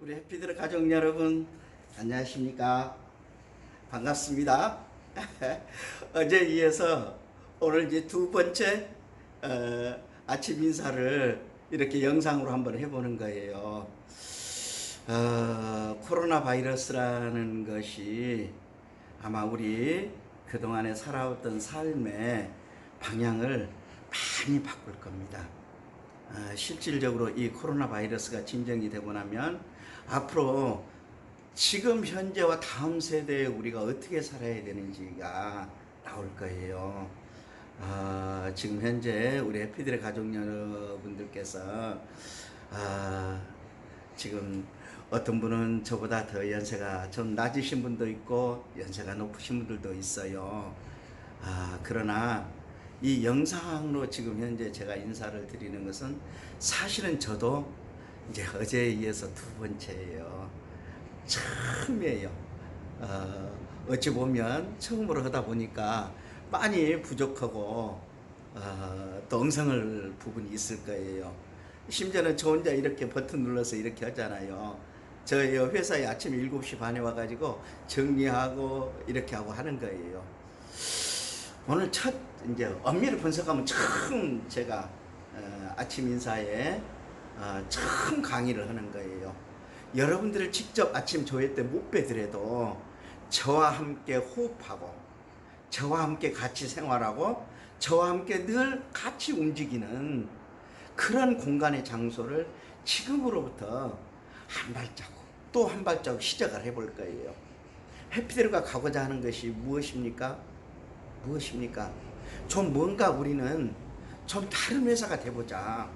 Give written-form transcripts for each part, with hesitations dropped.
우리 해피들 가족 여러분 안녕하십니까? 반갑습니다. 어제 이어서 오늘 이제 두 번째 아침 인사를 이렇게 영상으로 한번 해보는 거예요. 코로나 바이러스라는 것이 아마 우리 그동안에 살아왔던 삶의 방향을 많이 바꿀 겁니다. 실질적으로 이 코로나 바이러스가 진정이 되고 나면 앞으로 지금 현재와 다음 세대에 우리가 어떻게 살아야 되는지가 나올 거예요. 지금 현재 우리 해피들의 가족 여러분들께서 지금 어떤 분은 저보다 더 연세가 좀 낮으신 분도 있고 연세가 높으신 분들도 있어요. 그러나 이 영상으로 지금 현재 제가 인사를 드리는 것은 사실은 저도 이제 어제에 이어서 두 번째예요. 처음이에요. 어찌 보면 처음으로 하다 보니까 많이 부족하고 또 엉성할 부분이 있을 거예요. 심지어는 저 혼자 이렇게 버튼 눌러서 이렇게 하잖아요. 저희 회사에 아침 7시 반에 와가지고 정리하고 이렇게 하고 하는 거예요. 오늘 첫 이제 엄밀히 분석하면 처음 제가 아침 인사에 처음 강의를 하는 거예요. 여러분들을 직접 아침 조회 때 못 뵈더라도 저와 함께 호흡하고 저와 함께 같이 생활하고 저와 함께 늘 같이 움직이는 그런 공간의 장소를 지금으로부터 한 발자국 또 한 발자국 시작을 해볼 거예요. 해피들과 가고자 하는 것이 무엇입니까? 무엇입니까? 좀 뭔가 우리는 좀 다른 회사가 돼보자.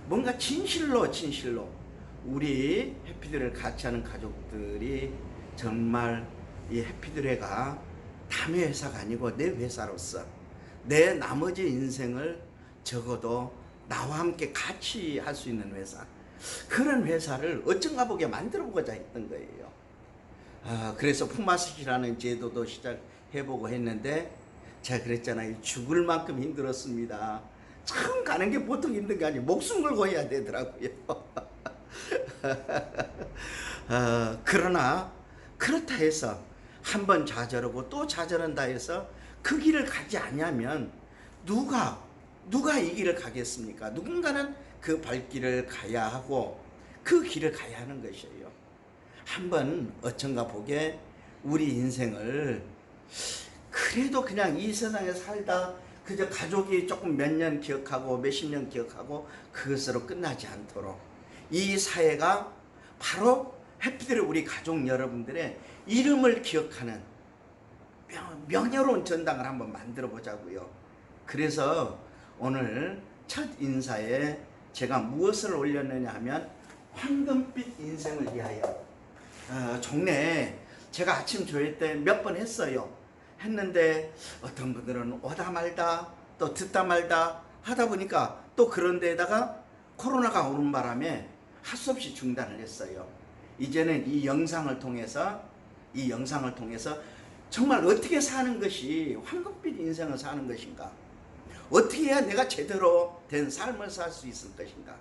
뭔가 진실로 우리 해피들을 같이 하는 가족들이 정말 이 해피들회가 남의 회사가 아니고 내 회사로서 내 나머지 인생을 적어도 나와 함께 같이 할 수 있는 회사, 그런 회사를 어쩐가 보게 만들어 보고자 했던 거예요. 그래서 품앗이라는 제도도 시작해보고 했는데 제가 그랬잖아요. 죽을 만큼 힘들었습니다. 처음 가는 게 보통 힘든 게 아니에요. 목숨 걸고 해야 되더라고요. 그러나 그렇다 해서 한 번 좌절하고 또 좌절한다 해서 그 길을 가지 않으면 누가 이 길을 가겠습니까? 누군가는 그 발길을 가야 하고 그 길을 가야 하는 것이에요. 한번 어쩐가 보게 우리 인생을 그래도 그냥 이 세상에 살다 그저 가족이 조금 몇 년 기억하고 몇십 년 기억하고 그것으로 끝나지 않도록 이 사회가 바로 해피들의 우리 가족 여러분들의 이름을 기억하는 명예로운 전당을 한번 만들어 보자고요. 그래서 오늘 첫 인사에 제가 무엇을 올렸느냐 하면 황금빛 인생을 위하여. 종래에 제가 아침 조회 때 몇 번 했는데 어떤 분들은 오다 말다 또 듣다 말다 하다 보니까 또 그런 데다가 코로나가 오는 바람에 할 수 없이 중단을 했어요. 이제는 이 영상을 통해서 정말 어떻게 사는 것이 황금빛 인생을 사는 것인가, 어떻게 해야 내가 제대로 된 삶을 살 수 있을 것인가,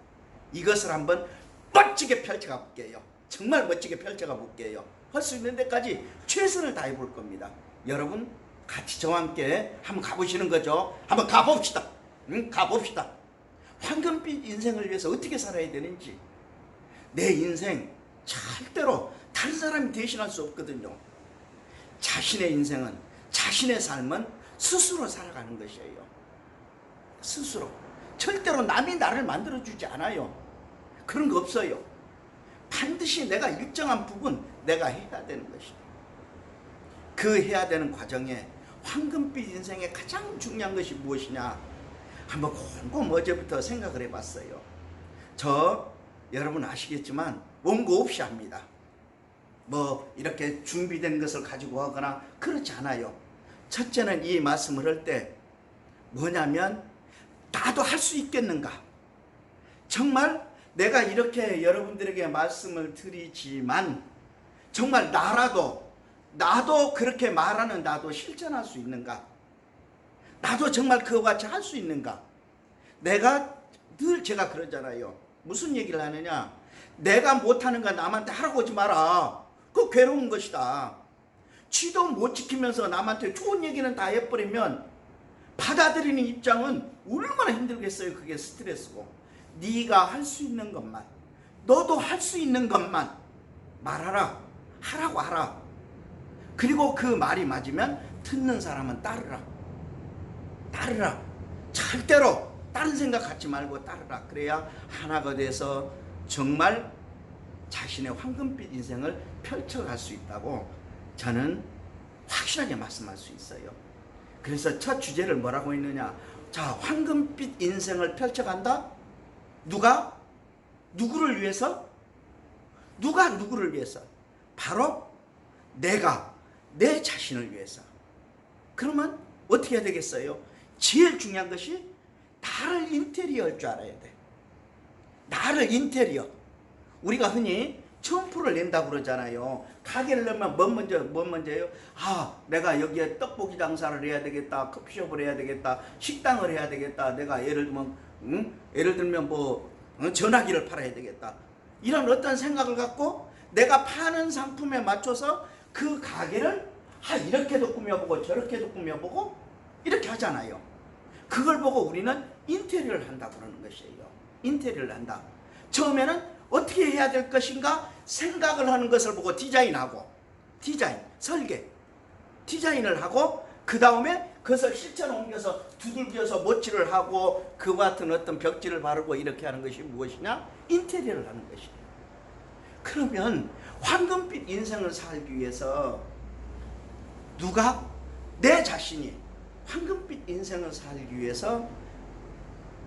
이것을 한번 멋지게 펼쳐가 볼게요. 정말 멋지게 펼쳐가 볼게요. 할 수 있는 데까지 최선을 다해 볼 겁니다. 여러분 같이 저와 함께 한번 가보시는 거죠. 한번 가봅시다. 가봅시다. 황금빛 인생을 위해서 어떻게 살아야 되는지. 내 인생 절대로 다른 사람이 대신할 수 없거든요. 자신의 인생은, 자신의 삶은 스스로 살아가는 것이에요. 스스로. 절대로 남이 나를 만들어주지 않아요. 그런 거 없어요. 반드시 내가 일정한 부분 내가 해야 되는 것이에요. 그 해야 되는 과정에 황금빛 인생의 가장 중요한 것이 무엇이냐 한번 곰곰 어제부터 생각을 해봤어요. 여러분 아시겠지만 원고 없이 합니다. 뭐 이렇게 준비된 것을 가지고 하거나 그렇지 않아요. 첫째는 이 말씀을 할 때 뭐냐면 나도 할 수 있겠는가. 정말 내가 이렇게 여러분들에게 말씀을 드리지만 정말 나도 그렇게 말하는 나도 실천할 수 있는가? 나도 정말 그와 같이 할 수 있는가? 내가 늘 제가 그러잖아요. 무슨 얘기를 하느냐? 내가 못하는 거 남한테 하라고 하지 마라. 그거 괴로운 것이다. 지도 못 지키면서 남한테 좋은 얘기는 다 해버리면 받아들이는 입장은 얼마나 힘들겠어요. 그게 스트레스고. 네가 할 수 있는 것만, 너도 할 수 있는 것만 말하라. 하라고 하라. 그리고 그 말이 맞으면 듣는 사람은 따르라. 따르라. 절대로 다른 생각 갖지 말고 따르라. 그래야 하나가 돼서 정말 자신의 황금빛 인생을 펼쳐갈 수 있다고 저는 확실하게 말씀할 수 있어요. 그래서 첫 주제를 뭐라고 했느냐. 자, 황금빛 인생을 펼쳐간다. 누가? 누구를 위해서? 누가 누구를 위해서? 바로 내가 내 자신을 위해서. 그러면 어떻게 해야 되겠어요? 제일 중요한 것이 나를 인테리어할 줄 알아야 돼. 나를 인테리어. 우리가 흔히 첨프를 낸다고 그러잖아요. 가게를 내면 뭐 먼저예요? 아, 내가 여기에 떡볶이 장사를 해야 되겠다. 커피숍을 해야 되겠다. 식당을 해야 되겠다. 내가 예를 들면 전화기를 팔아야 되겠다. 이런 어떤 생각을 갖고 내가 파는 상품에 맞춰서 그 가게를 이렇게도 꾸며보고 저렇게도 꾸며보고 이렇게 하잖아요. 그걸 보고 우리는 인테리어를 한다고 그러는 것이에요. 인테리어를 한다. 처음에는 어떻게 해야 될 것인가 생각을 하는 것을 보고 디자인하고, 설계, 디자인을 하고 그 다음에 그것을 실천에 옮겨서 두들겨서 못칠을 하고 그와 같은 어떤 벽지를 바르고 이렇게 하는 것이 무엇이냐? 인테리어를 하는 것이에요. 그러면 황금빛 인생을 살기 위해서 누가? 내 자신이 황금빛 인생을 살기 위해서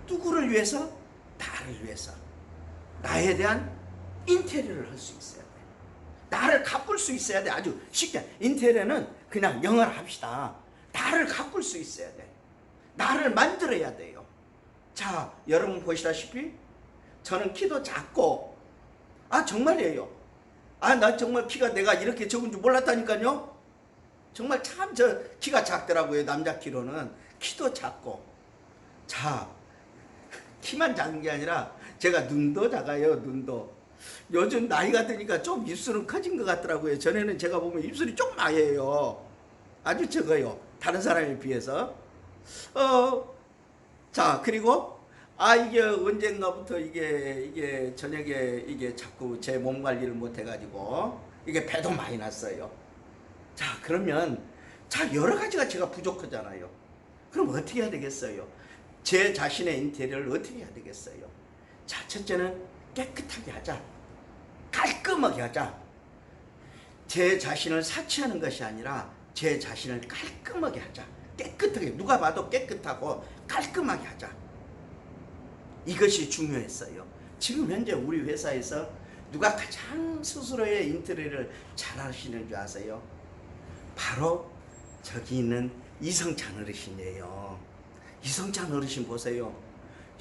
누구를 위해서? 나를 위해서. 나에 대한 인테리어를 할 수 있어야 돼. 나를 가꿀 수 있어야 돼. 아주 쉽게. 인테리어는 그냥 영어로 합시다. 나를 가꿀 수 있어야 돼. 나를 만들어야 돼요. 자, 여러분 보시다시피 저는 키도 작고, 정말이에요. 나 정말 키가 내가 이렇게 적은 줄 몰랐다니까요. 정말 참 저 키가 작더라고요. 남자 키로는. 키도 작고. 자, 키만 작은 게 아니라 제가 눈도 작아요. 눈도. 요즘 나이가 드니까 좀 입술은 커진 것 같더라고요. 전에는 제가 보면 입술이 조금 아예요. 아주 적어요. 다른 사람에 비해서. 자, 그리고 이게 언젠가부터 이게 저녁에 이게 자꾸 제 몸 관리를 못 해가지고 이게 배도 많이 났어요. 자, 그러면 여러 가지가 제가 부족하잖아요. 그럼 어떻게 해야 되겠어요? 제 자신의 인테리어를 어떻게 해야 되겠어요? 자, 첫째는 깨끗하게 하자. 깔끔하게 하자. 제 자신을 사치하는 것이 아니라 제 자신을 깔끔하게 하자. 깨끗하게, 누가 봐도 깨끗하고 깔끔하게 하자. 이것이 중요했어요. 지금 현재 우리 회사에서 누가 가장 스스로의 인테리어를 잘 하시는 줄 아세요? 바로 저기 있는 이성찬 어르신이에요. 이성찬 어르신 보세요.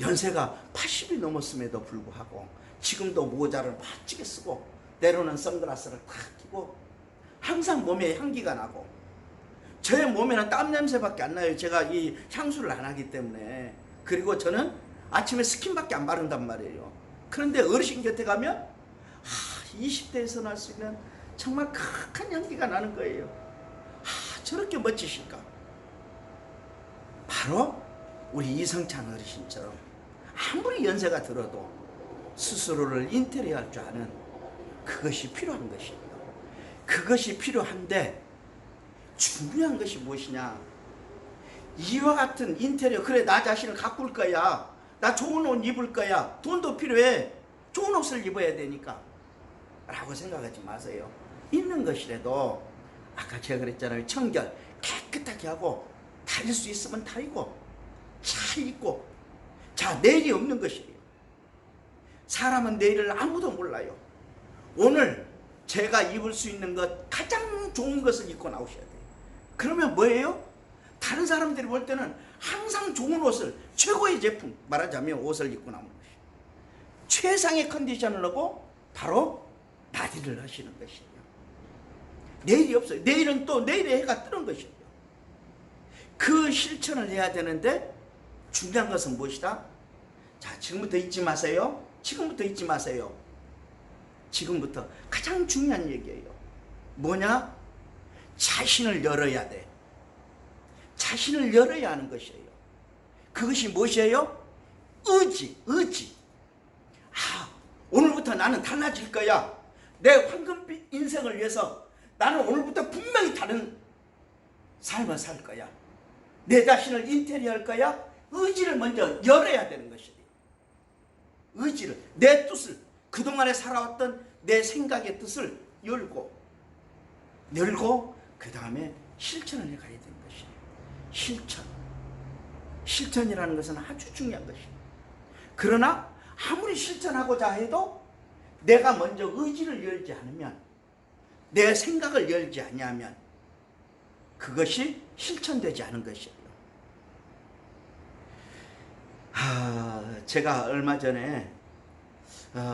연세가 80이 넘었음에도 불구하고 지금도 모자를 멋지게 쓰고 때로는 선글라스를 탁 끼고 항상 몸에 향기가 나고, 제 몸에는 땀 냄새밖에 안 나요. 제가 이 향수를 안 하기 때문에. 그리고 저는 아침에 스킨밖에 안 바른단 말이에요. 그런데 어르신 곁에 가면 20대에서 날 수 있는 정말 강한 향기가 나는 거예요. 저렇게 멋지실까? 바로 우리 이성찬 어르신처럼 아무리 연세가 들어도 스스로를 인테리어할 줄 아는 그것이 필요한 것이에요. 그것이 필요한데 중요한 것이 무엇이냐? 이와 같은 인테리어, 그래 나 자신을 가꿀 거야. 나 좋은 옷 입을 거야. 돈도 필요해. 좋은 옷을 입어야 되니까. 라고 생각하지 마세요. 있는 것이라도 아까 제가 그랬잖아요. 청결 깨끗하게 하고 다릴 수 있으면 다리고 잘 입고. 자, 내일이 없는 것이에요. 사람은 내일을 아무도 몰라요. 오늘 제가 입을 수 있는 것 가장 좋은 것을 입고 나오셔야 돼요. 그러면 뭐예요? 다른 사람들이 볼 때는 항상 좋은 옷을, 최고의 제품, 말하자면 옷을 입고 나오는 것이에요. 최상의 컨디션을 하고 바로 나디를 하시는 것이에요. 내일이 없어요. 내일은 또 내일의 해가 뜨는 것이에요. 그 실천을 해야 되는데 중요한 것은 무엇이다? 자, 지금부터 잊지 마세요. 지금부터 잊지 마세요. 지금부터 가장 중요한 얘기예요. 뭐냐? 자신을 열어야 돼. 자신을 열어야 하는 것이에요. 그것이 무엇이에요? 의지. 오늘부터 나는 달라질 거야. 내 황금빛 인생을 위해서 나는 오늘부터 분명히 다른 삶을 살 거야. 내 자신을 인테리어할 거야. 의지를 먼저 열어야 되는 것이에요. 의지를, 내 뜻을, 그동안에 살아왔던 내 생각의 뜻을 열고 그 다음에 실천을 해가야 되는 것이에요. 실천이라는 것은 아주 중요한 것이에요. 그러나 아무리 실천하고자 해도 내가 먼저 의지를 열지 않으면, 내 생각을 열지 아니하면 그것이 실천되지 않은 것이에요. 제가 얼마 전에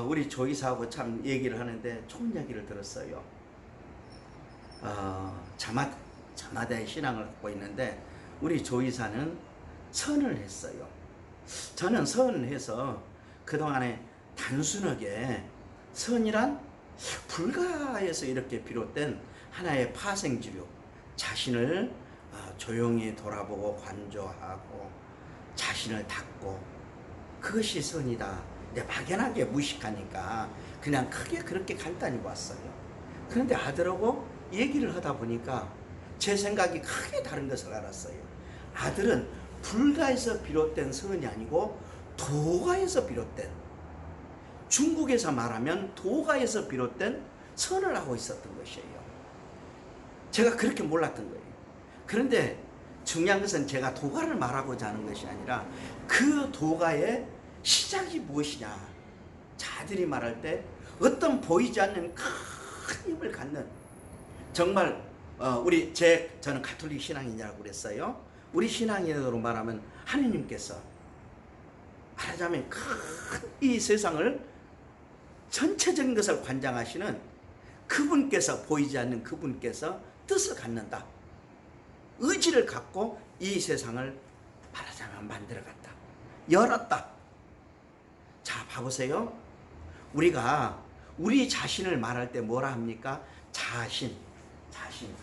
우리 조이사하고 참 얘기를 하는데 좋은 얘기를 들었어요. 자마다의 신앙을 갖고 있는데 우리 조이사는 선을 했어요. 저는 선해서 그동안에 단순하게 선이란 불가에서 이렇게 비롯된 하나의 파생지류, 자신을 조용히 돌아보고 관조하고 자신을 닫고, 그것이 선이다. 근데 막연하게 무식하니까 그냥 크게 그렇게 간단히 봤어요. 그런데 아들하고 얘기를 하다 보니까 제 생각이 크게 다른 것을 알았어요. 아들은 불가에서 비롯된 선이 아니고 도가에서 비롯된, 중국에서 말하면 도가에서 비롯된 선을 하고 있었던 것이에요. 제가 그렇게 몰랐던 거예요. 그런데 중요한 것은 제가 도가를 말하고자 하는 것이 아니라 그 도가의 시작이 무엇이냐. 자들이 말할 때 어떤 보이지 않는 큰 힘을 갖는, 정말 저는 가톨릭 신앙이냐고 그랬어요. 우리 신앙인으로 말하면 하느님께서 말하자면 큰 이 세상을 전체적인 것을 관장하시는 그분께서, 보이지 않는 그분께서 뜻을 갖는다. 의지를 갖고 이 세상을 말하자면 만들어갔다. 열었다. 자, 봐보세요. 우리가 우리 자신을 말할 때 뭐라 합니까? 자신.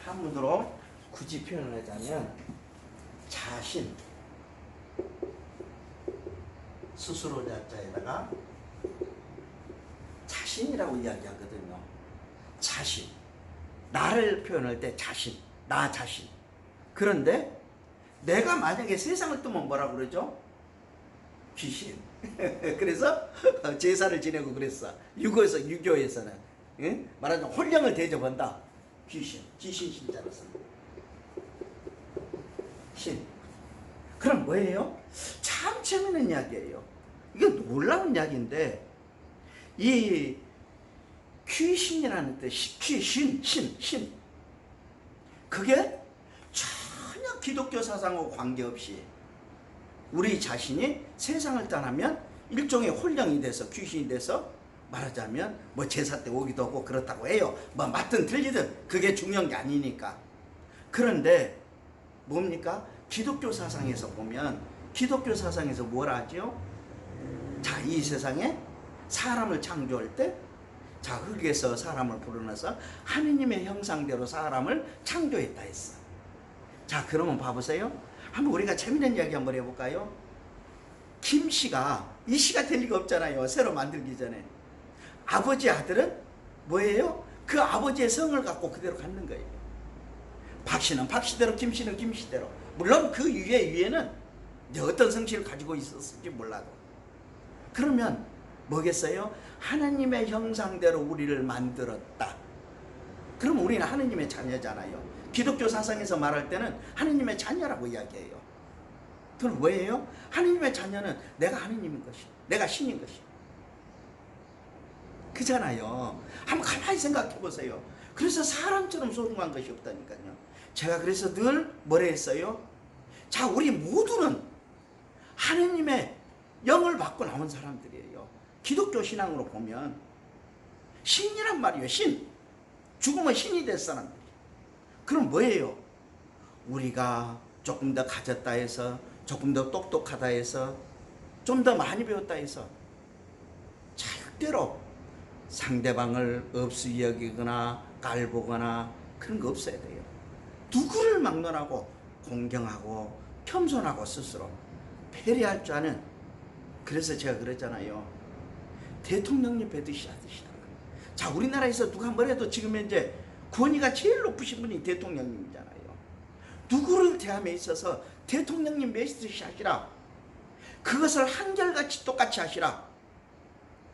한문으로 굳이 표현을 하자면 자신. 스스로 자자에다가 자신이라고 이야기하거든요. 자신. 나를 표현할 때 자신. 나 자신. 그런데 내가 만약에 세상을 뜨면 뭐라고 그러죠? 귀신. 그래서 제사를 지내고 그랬어. 유교에서는 말하자면 혼령을 대접한다. 귀신 신자로 씁니다. 신. 그럼 뭐예요? 참 재밌는 이야기예요. 이게 놀라운 이야기인데, 이 귀신이라는 뜻, 신. 그게 전혀 기독교 사상과 관계없이 우리 자신이 세상을 떠나면 일종의 혼령이 돼서, 귀신이 돼서 말하자면 뭐 제사 때 오기도 하고 그렇다고 해요. 뭐 맞든 틀리든 그게 중요한 게 아니니까. 그런데 뭡니까? 기독교 사상에서 보면, 기독교 사상에서 뭘 하죠? 자, 이 세상에 사람을 창조할 때, 자, 흙에서 사람을 불어넣어서 하느님의 형상대로 사람을 창조했다 했어. 자, 그러면 봐보세요. 한번 우리가 재밌는 이야기 한번 해볼까요? 김씨가, 이 씨가 될 리가 없잖아요. 새로 만들기 전에. 아버지 아들은 뭐예요? 그 아버지의 성을 갖고 그대로 갖는 거예요. 박씨는 박씨대로, 김씨는 김씨대로. 물론 그 위에는 이제 어떤 성씨를 가지고 있었을지 몰라도. 그러면 뭐겠어요? 하나님의 형상대로 우리를 만들었다. 그럼 우리는 하나님의 자녀잖아요. 기독교 사상에서 말할 때는 하나님의 자녀라고 이야기해요. 그럼 뭐예요? 하나님의 자녀는 내가 하나님인 것이, 내가 신인 것이. 그잖아요. 한번 가만히 생각해 보세요. 그래서 사람처럼 소중한 것이 없다니까요. 제가 그래서 늘 뭐라 했어요? 자, 우리 모두는 하나님의 영을 받고 나온 사람들이에요. 기독교 신앙으로 보면 신이란 말이에요. 신. 죽으면 신이 될 사람들. 그럼 뭐예요? 우리가 조금 더 가졌다 해서, 조금 더 똑똑하다 해서, 좀 더 많이 배웠다 해서 자격대로 상대방을 업수 여기거나 깔보거나 그런 거 없어야 돼요. 누구를 막론하고 공경하고 겸손하고 스스로 배려할 줄 아는, 그래서 제가 그랬잖아요. 대통령님 뵈듯이 하듯이다. 자, 우리나라에서 누가 뭐래도 지금 현재 권위가 제일 높으신 분이 대통령님이잖아요. 누구를 대함에 있어서 대통령님 뵈듯이 하시라. 그것을 한결같이 똑같이 하시라.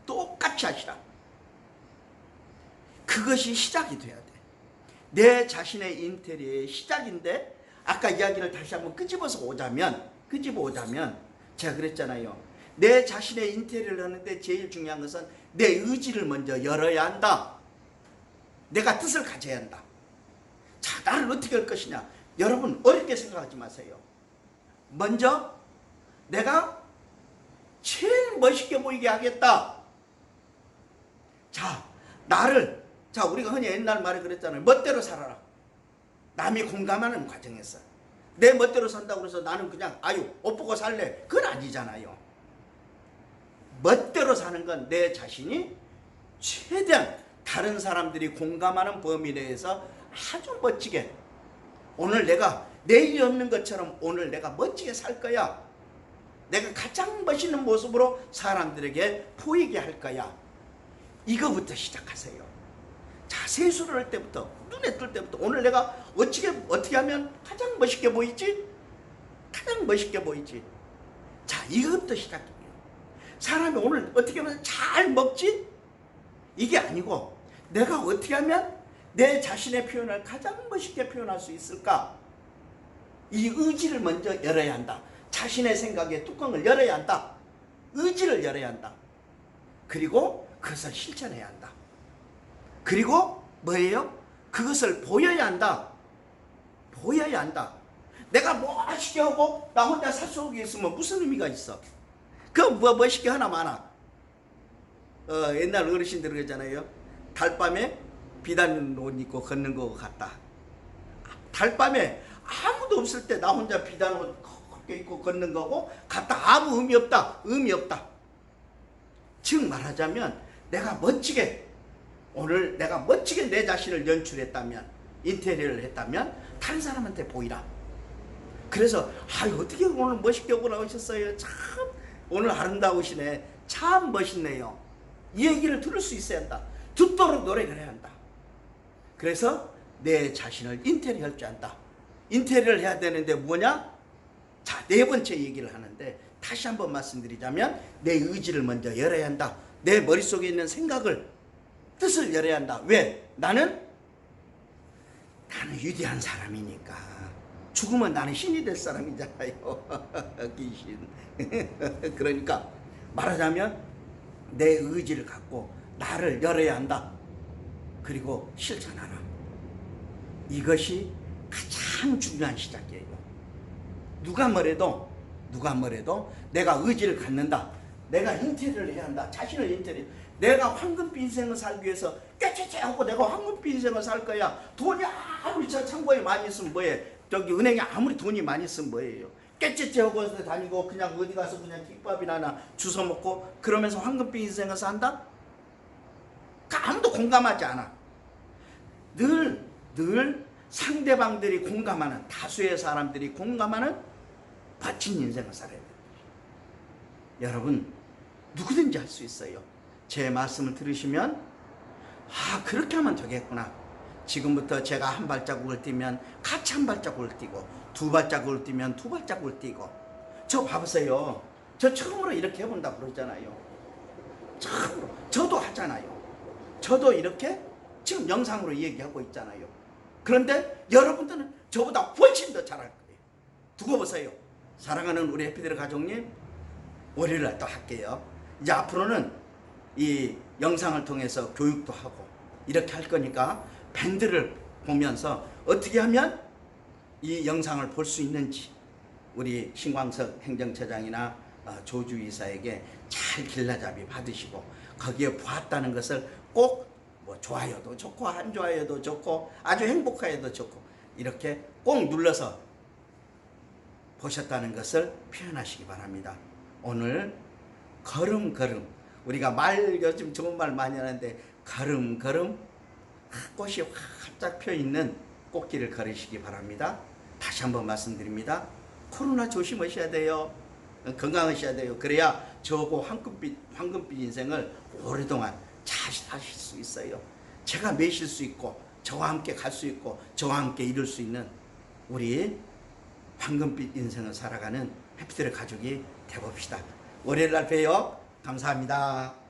똑같이 하시라. 그것이 시작이 돼야 돼. 내 자신의 인테리어의 시작인데, 아까 이야기를 다시 한번 끄집어 오자면 제가 그랬잖아요. 내 자신의 인테리어를 하는데 제일 중요한 것은 내 의지를 먼저 열어야 한다. 내가 뜻을 가져야 한다. 자, 나를 어떻게 할 것이냐. 여러분 어렵게 생각하지 마세요. 먼저 내가 제일 멋있게 보이게 하겠다. 자, 나를, 자, 우리가 흔히 옛날 말에 그랬잖아요. 멋대로 살아라. 남이 공감하는 과정에서 내 멋대로 산다고 해서 나는 그냥 아유 옷 보고 살래, 그건 아니잖아요. 멋대로 사는 건 내 자신이 최대한 다른 사람들이 공감하는 범위 내에서 아주 멋지게, 오늘 내가 내일이 없는 것처럼 오늘 내가 멋지게 살 거야. 내가 가장 멋있는 모습으로 사람들에게 보이게 할 거야. 이거부터 시작하세요. 자, 세수를 할 때부터, 눈에 뜰 때부터 오늘 내가 어떻게 하면 가장 멋있게 보이지? 가장 멋있게 보이지? 자, 이거부터 시작해요. 사람이 오늘 어떻게 하면 잘 먹지? 이게 아니고 내가 어떻게 하면 내 자신의 표현을 가장 멋있게 표현할 수 있을까? 이 의지를 먼저 열어야 한다. 자신의 생각의 뚜껑을 열어야 한다. 의지를 열어야 한다. 그리고 그것을 실천해야 한다. 그리고 뭐예요? 그것을 보여야 한다. 보여야 한다. 내가 멋있게 하고 나 혼자 살 속에 있으면 무슨 의미가 있어? 그 멋있게 하나 마나. 옛날 어르신들 그러잖아요. 달밤에 비단 옷 입고 걷는 거 같다. 달밤에 아무도 없을 때 나 혼자 비단 옷 입고 걷는 거고 같다. 아무 의미 없다. 의미 없다. 즉 말하자면 내가 멋지게, 오늘 내가 멋지게 내 자신을 연출했다면, 인테리어를 했다면 다른 사람한테 보이라. 그래서 어떻게 오늘 멋있게 오고 나오셨어요. 참 오늘 아름다우시네. 참 멋있네요. 이 얘기를 들을 수 있어야 한다. 듣도록 노력을 해야 한다. 그래서 내 자신을 인테리어 할 줄 안다. 인테리어를 해야 되는데 뭐냐? 자, 네 번째 얘기를 하는데 다시 한번 말씀드리자면 내 의지를 먼저 열어야 한다. 내 머릿속에 있는 생각을, 뜻을 열어야 한다. 왜? 나는 위대한 사람이니까. 죽으면 나는 신이 될 사람이잖아요. 귀신. 그러니까 말하자면 내 의지를 갖고 나를 열어야 한다. 그리고 실천하라. 이것이 가장 중요한 시작이에요. 누가 뭐래도 내가 의지를 갖는다. 내가 인테리어를 해야 한다. 자신을 인테리어. 내가 황금빛 인생을 살기 위해서 깨끗이 하고 내가 황금빛 인생을 살 거야. 돈이 아무리 저 창고에 많이 있으면 뭐해? 저기 은행에 아무리 돈이 많이 있으면 뭐예요? 깨끗이 하고 다니고 그냥 어디 가서 그냥 김밥이나 주워 먹고 그러면서 황금빛 인생을 산다? 아무도 공감하지 않아. 늘 상대방들이 공감하는, 다수의 사람들이 공감하는 멋진 인생을 살아야 돼요. 여러분 누구든지 할 수 있어요. 제 말씀을 들으시면 그렇게 하면 되겠구나. 지금부터 제가 한 발자국을 뛰면 같이 한 발자국을 뛰고, 두 발자국을 뛰면 두 발자국을 뛰고. 저 봐보세요. 저 처음으로 이렇게 해본다고 그러잖아요. 처음으로. 저도 하잖아요. 저도 이렇게 지금 영상으로 얘기하고 있잖아요. 그런데 여러분들은 저보다 훨씬 더 잘할 거예요. 두고 보세요. 사랑하는 우리 해피데이 가족님, 월요일날 또 할게요. 이제 앞으로는 이 영상을 통해서 교육도 하고 이렇게 할 거니까 밴드를 보면서 어떻게 하면 이 영상을 볼 수 있는지 우리 신광석 행정처장이나 조주이사에게 잘 길라잡이 받으시고 거기에 보았다는 것을 꼭 뭐 좋아요도 좋고 안 좋아요도 좋고 아주 행복하여도 좋고 이렇게 꼭 눌러서 보셨다는 것을 표현하시기 바랍니다. 오늘 걸음걸음 우리가 말 요즘 좋은 말 많이 하는데 걸음걸음 꽃이 활짝 펴 있는 꽃길을 걸으시기 바랍니다. 다시 한번 말씀드립니다. 코로나 조심하셔야 돼요. 건강하셔야 돼요. 그래야 저거 황금빛 인생을 오랫동안 잘 사실 수 있어요. 제가 매실 수 있고 저와 함께 갈 수 있고 저와 함께 이룰 수 있는 우리 황금빛 인생을 살아가는 해피트리 가족이 되봅시다. 월요일 날 봬요. 감사합니다.